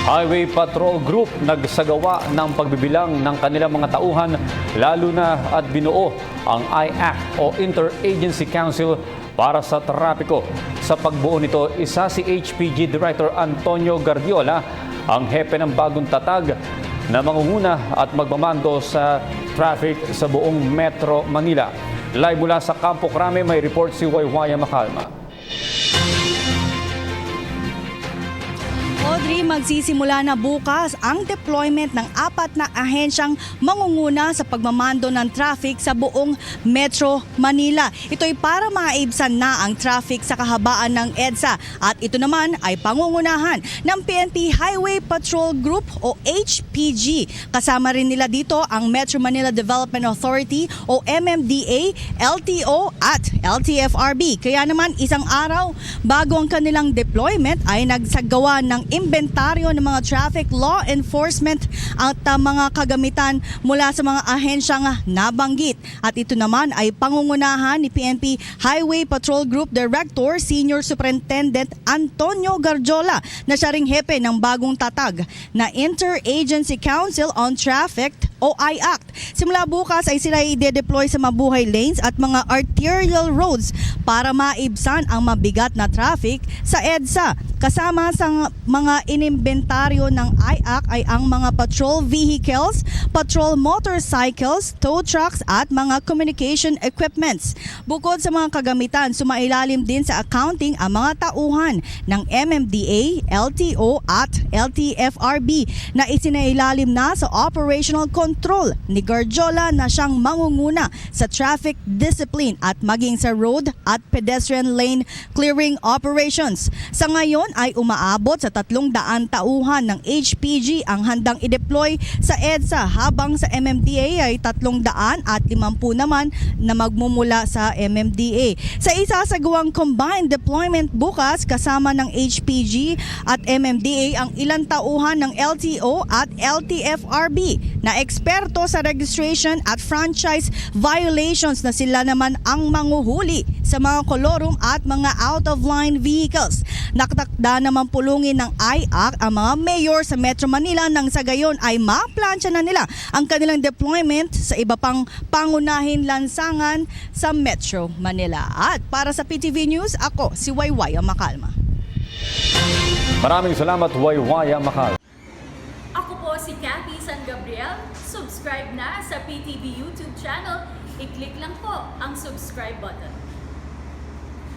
Highway Patrol Group nagsagawa ng pagbibilang ng kanilang mga tauhan lalo na at binuo ang IAC o Interagency Council para sa trapiko. Sa pagbuo nito, isa si HPG Director Antonio Guardiola, ang hepe ng bagong tatag na mangunguna at magmamando sa traffic sa buong Metro Manila. Live mula sa Campo Crame, may report si Waywaya Macalma. Audrey, magsisimula na bukas ang deployment ng 4 na ahensyang mangunguna sa pagmamando ng traffic sa buong Metro Manila. Ito'y para maibsan na ang traffic sa kahabaan ng EDSA at ito naman ay pangungunahan ng PNP Highway Patrol Group o HPG. Kasama rin nila dito ang Metro Manila Development Authority o MMDA, LTO at LTFRB. Kaya naman isang araw bago ang kanilang deployment ay nagsagawa ng imbentaryo ng mga traffic law enforcement at mga kagamitan mula sa mga ahensyang nabanggit. At ito naman ay pangungunahan ni PNP Highway Patrol Group Director Senior Superintendent Antonio Guardiola na siya ring hepe ng bagong tatag na Interagency Council on Traffic o IACT. Simula bukas ay sila i-deploy sa mabuhay lanes at mga arterial roads para maibsan ang mabigat na traffic sa EDSA. Kasama sa mga inimbentaryo ng IACT ay ang mga patrol vehicles, patrol motorcycles, tow trucks at mga communication equipments. Bukod sa mga kagamitan, sumailalim din sa accounting ang mga tauhan ng MMDA, LTO at LTFRB na isinailalim na sa operational control ni Guardiola na siyang mangunguna sa traffic discipline at maging sa road at pedestrian lane clearing operations. Sa ngayon ay umaabot sa 300 tauhan ng HPG ang handang i-deploy sa EDSA habang sa MMDA ay 350 naman na magmumula sa MMDA. Sa isasagawang combined deployment bukas kasama ng HPG at MMDA ang ilang tauhan ng LTO at LTFRB na eksperto sa registration at franchise violations na sila naman ang manguhuli sa mga kolorum at mga out-of-line vehicles. Nakatakda naman pulungin ng IAC ang mga mayor sa Metro Manila nang sa gayon ay maplansya na nila ang kanilang deployment sa iba pang pangunahin lansangan sa Metro Manila. At para sa PTV News, ako si Waywaya Macalma. Maraming salamat, Waywaya Macalma. Ako po si Cathy San Gabriel. Subscribe na sa PTV YouTube channel. I-click lang po ang subscribe button.